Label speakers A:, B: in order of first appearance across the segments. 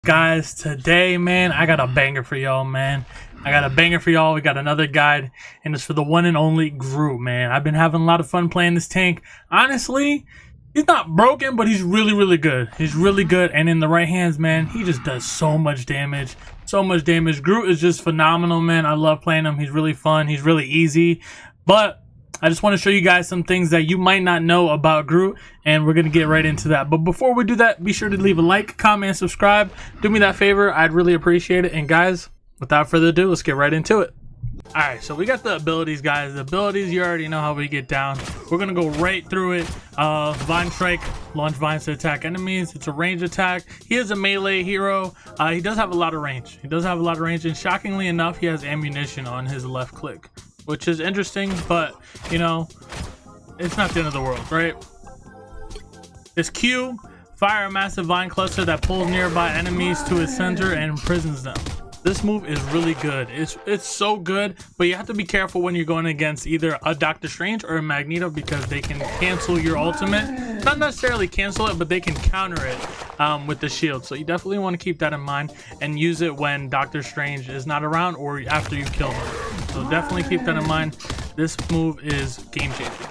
A: Guys, today, man, I got a banger for y'all, man. I got a banger for y'all. We got another guide, and it's for the one and only GROOT, man. I've been having a lot of fun playing this tank. Honestly, he's not broken, but he's really good. He's really good, and in the right hands, man, he just does so much damage. So much damage. GROOT is just phenomenal, man. I love playing him. He's really fun. He's really easy, but I just want to show you guys some things that you might not know about GROOT, and we're going to get right into that. But before we do that, be sure to leave a like, comment, and subscribe. Do me that favor. I'd really appreciate it. And guys, without further ado, let's get right into it. Alright, so we got the abilities, guys. The abilities, you already know how we get down. We're going to go right through it. Vine Strike, launch vines to attack enemies. It's a range attack. He is a melee hero. He does have a lot of range. And shockingly enough, he has ammunition on his left click, which is interesting, but you know, it's not the end of the world, right? His Q, fire a massive vine cluster that pulls nearby enemies to its center and imprisons them. This move is really good. It's so good, but you have to be careful when you're going against either a Doctor Strange or a Magneto, because they can cancel your ultimate. Not necessarily cancel it, but they can counter it with the shield. So you definitely want to keep that in mind and use it when Doctor Strange is not around or after you kill him. So definitely keep that in mind. This move is game changing.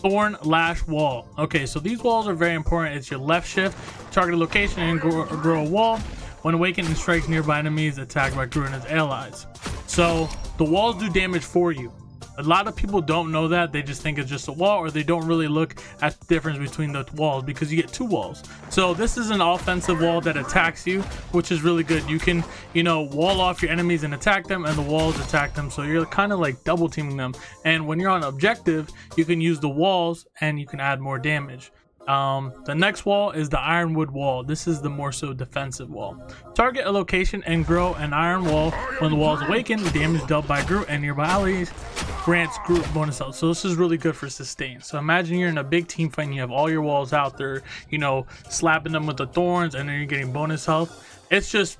A: Thorn Lash Wall. Okay, so these walls are very important. It's your left shift, target a location, and grow a wall. When awakened and strikes nearby enemies attacked by GROOT and his allies. So the walls do damage for you. A lot of people don't know that. They just think it's just a wall, or they don't really look at the difference between the walls, because you get two walls. So this is an offensive wall that attacks you, which is really good. You can, you know, wall off your enemies and attack them, and the walls attack them. So you're kind of like double teaming them. And when you're on objective, you can use the walls and you can add more damage. The next wall is the Ironwood Wall. This is the more so defensive wall. Target a location and grow an iron wall. When the wall is awakened, the damage dealt by GROOT and nearby allies grants GROOT bonus health. So this is really good for sustain. So imagine you're in a big team fight and you have all your walls out there, you know, slapping them with the thorns, and then you're getting bonus health. It's just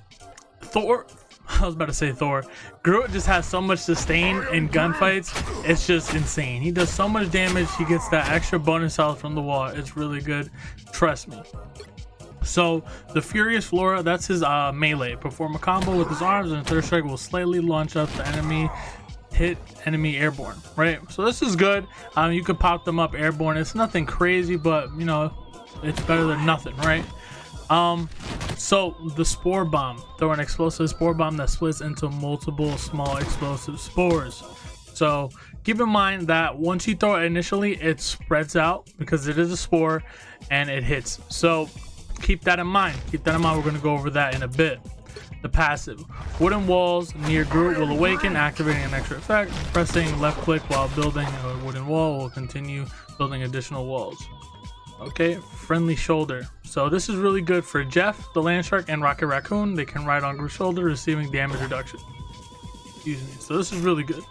A: I was about to say Thor. GROOT just has so much sustain in gunfights. It's just insane. He does so much damage. He gets that extra bonus health from the wall. It's really good. Trust me. So the Furious Flora, that's his melee. Perform a combo with his arms, and third strike will slightly launch up the enemy. Hit enemy airborne. Right. So this is good. You can pop them up airborne. It's nothing crazy, but you know, it's better than nothing, right? So the Spore Bomb, throw an explosive spore bomb that splits into multiple small explosive spores. So keep in mind that once you throw it initially, it spreads out because it is a spore and it hits. So keep that in mind. We're going to go over that in a bit. The passive, wooden walls near GROOT will awaken, activating an extra effect. Pressing left click while building a wooden wall will continue building additional walls. Okay, friendly shoulder. So this is really good for Jeff, the Land Shark, and Rocket Raccoon. They can ride on GROOT's shoulder, receiving damage reduction. Excuse me. So this is really good,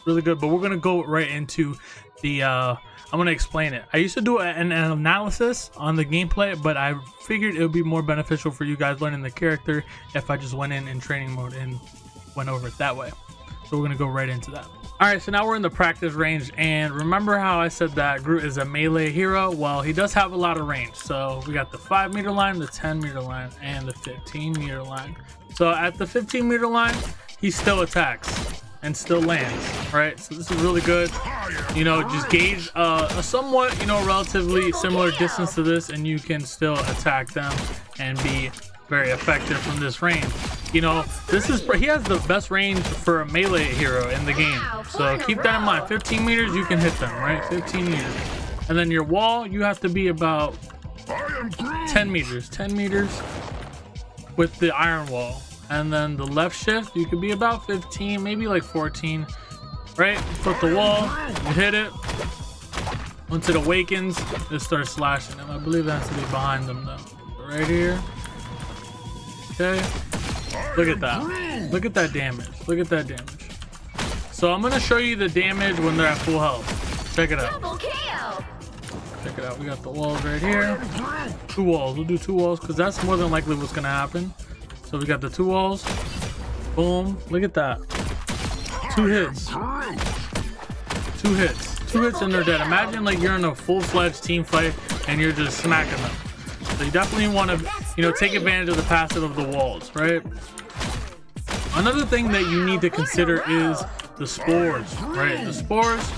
A: but we're gonna go right into the I'm gonna explain it. I used to do an analysis on the gameplay, but I figured it would be more beneficial for you guys learning the character if I just went in training mode and went over it that way. So we're gonna go right into that. Alright, so now we're in the practice range, and remember how I said that GROOT is a melee hero? Well, he does have a lot of range. So we got the 5-meter line, the 10-meter line, and the 15-meter line. So at the 15-meter line, he still attacks and still lands, right? So this is really good. You know, just gauge a somewhat, you know, relatively similar distance to this, and you can still attack them and be very effective from this range. You know, he has the best range for a melee hero in the game. So keep that in mind. 15 meters, you can hit them, right? 15 meters. And then your wall, you have to be about 10 meters. 10 meters with the iron wall. And then the left shift, you could be about 15, maybe like 14. Right? Flip the wall, you hit it. Once it awakens, it starts slashing them. I believe it has to be behind them though. Right here. Okay. Look at that. Look at that damage. Look at that damage. So I'm going to show you the damage when they're at full health. Check it out. Check it out. We got the walls right here. 2 walls. We'll do 2 walls because that's more than likely what's going to happen. So we got the 2 walls. Boom. Look at that. 2 hits. 2 hits. 2 hits and they're dead. Imagine like you're in a full-fledged team fight and you're just smacking them. So you definitely want to you know, take advantage of the passive of the walls, right? Another thing that you need to consider is the spores, right? The spores,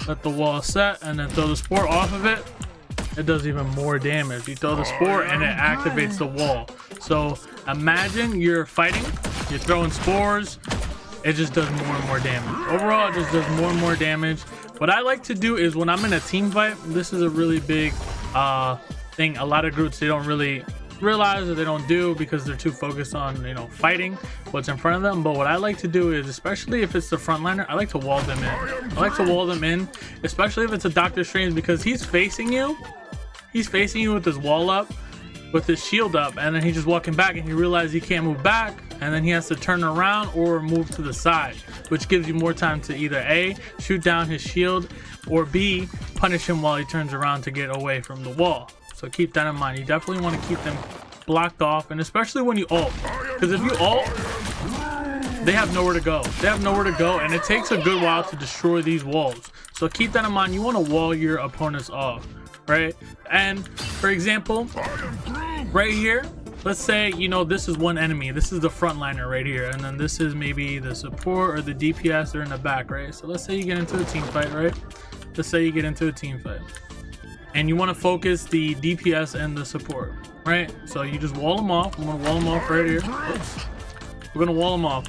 A: let the wall set and then throw the spore off of it. It does even more damage. You throw the spore and it activates the wall. So imagine you're fighting, you're throwing spores, it just does more and more damage. Overall, it just does more and more damage. What I like to do is when I'm in a team fight, this is a really big thing. A lot of Groots, they don't really realize or they don't do because they're too focused on, you know, fighting what's in front of them. But what I like to do is, especially if it's the frontliner, I like to wall them in. I like to wall them in, especially if it's a Doctor Strange, because he's facing you with his wall up, with his shield up, and then he's just walking back and he realizes he can't move back, and then he has to turn around or move to the side, which gives you more time to either A, shoot down his shield, or B, punish him while he turns around to get away from the wall. So keep that in mind. You definitely want to keep them blocked off, and especially when you ult, because if you ult, they have nowhere to go. They have nowhere to go, and it takes a good while to destroy these walls. So keep that in mind. You want to wall your opponents off, right? And for example, right here, let's say, you know, this is one enemy. This is the frontliner right here, and then this is maybe the support or the DPS or in the back, right? So let's say you get into a team fight, right? Let's say you get into a team fight, and you want to focus the DPS and the support, right? So you just wall them off. I'm gonna wall them off right here. Oops. We're gonna wall them off.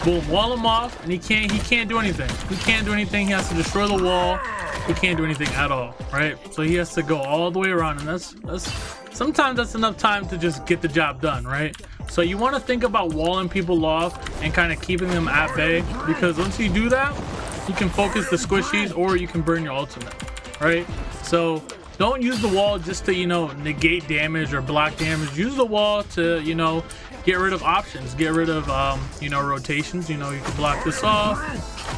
A: Boom, wall him off, and he can't do anything. He can't do anything. He has to destroy the wall. He can't do anything at all, right? So he has to go all the way around, and that's sometimes that's enough time to just get the job done, right? So you want to think about walling people off and kind of keeping them at bay, because once you do that, you can focus the squishies or you can burn your ultimate, right? So don't use the wall just to, you know, negate damage or block damage. Use the wall to, you know, get rid of options, get rid of you know, rotations. You know, you can block this off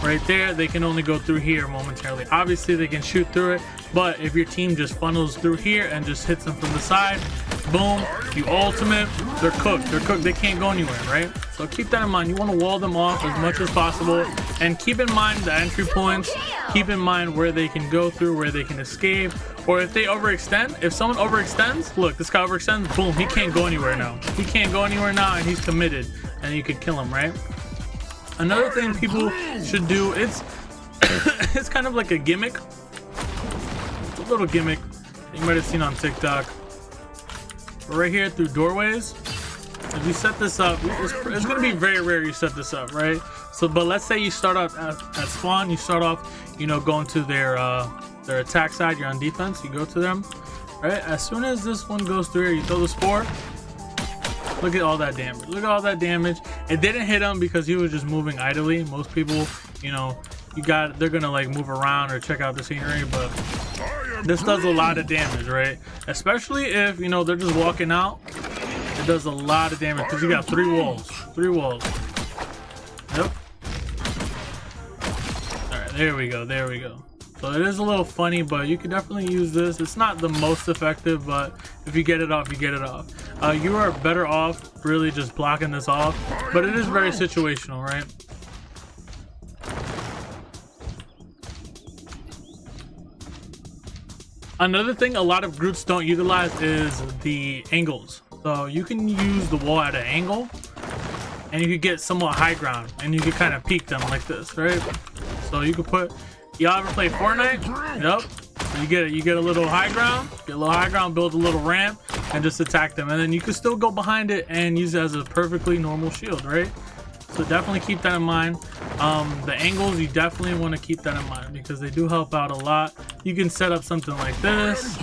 A: right there. They can only go through here momentarily. Obviously they can shoot through it, but if your team just funnels through here and just hits them from the side, boom, you ultimate, they're cooked. They can't go anywhere, right? So keep that in mind. You want to wall them off as much as possible, and keep in mind the entry points. Keep in mind where they can go through, where they can escape, or if they overextend. If someone overextends, look, this guy overextends, boom, he can't go anywhere now. He can't go anywhere now, and he's committed, and you could kill him, right? Another thing people should do, it's it's kind of like a gimmick. It's a little gimmick you might have seen on TikTok. But right here through doorways, if you set this up, it's going to be very rare you set this up, right? So, but let's say you start off at spawn, you start off, you know, going to their attack side, you're on defense, you go to them, right? As soon as this one goes through here, you throw the spore. Look at all that damage. Look at all that damage. It didn't hit him because he was just moving idly. Most people, you know, they're gonna like move around or check out the scenery, but this does a lot of damage, right? Especially if, you know, they're just walking out. It does a lot of damage because you got three walls. Yep. All right, there we go. So it is a little funny, but you can definitely use this. It's not the most effective, but if you get it off, you get it off. You are better off really just blocking this off, but it is very situational, right? Another thing a lot of Groots don't utilize is the angles. So you can use the wall at an angle, and you could get somewhat high ground, and you could kind of peek them like this, right? So you could put, y'all ever play Fortnite? Yep. You get a little high ground, build a little ramp, and just attack them. And then you can still go behind it and use it as a perfectly normal shield, right? So definitely keep that in mind. The angles, you definitely want to keep that in mind because they do help out a lot. You can set up something like this.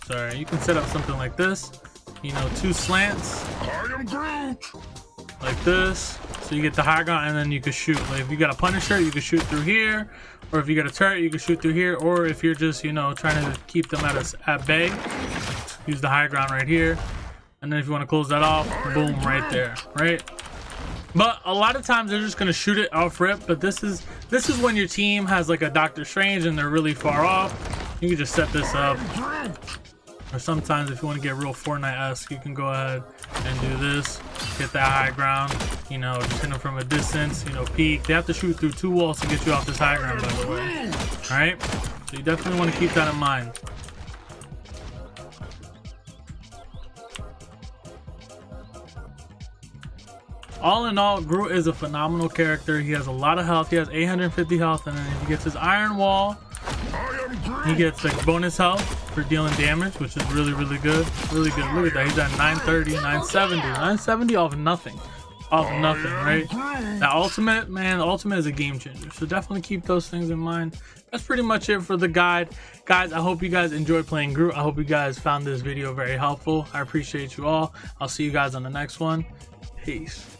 A: Sorry, you can set up something like this. You know, 2 slants. Like this. So you get the high ground and then you can shoot. Like if you got a Punisher, you can shoot through here. Or if you got a turret, you can shoot through here. Or if you're just, you know, trying to keep them at bay, use the high ground right here. And then if you want to close that off, boom, right there, right? But a lot of times they're just gonna shoot it off rip. But this is when your team has like a Doctor Strange and they're really far off. You can just set this up. Or sometimes if you want to get real Fortnite-esque, you can go ahead and do this. Get that high ground, you know, just hit them from a distance, you know, peek. They have to shoot through 2 walls to get you off this high ground, by the way. Alright? So you definitely want to keep that in mind. All in all, Groot is a phenomenal character. He has a lot of health. He has 850 health, and then if he gets his Iron Wall, he gets like bonus health for dealing damage, which is really, really good. Really good. Look at that. He's at 930, 970. 970 off nothing. Off nothing, right? That ultimate, man, the ultimate is a game changer. So definitely keep those things in mind. That's pretty much it for the guide. Guys, I hope you guys enjoyed playing Groot. I hope you guys found this video very helpful. I appreciate you all. I'll see you guys on the next one. Peace.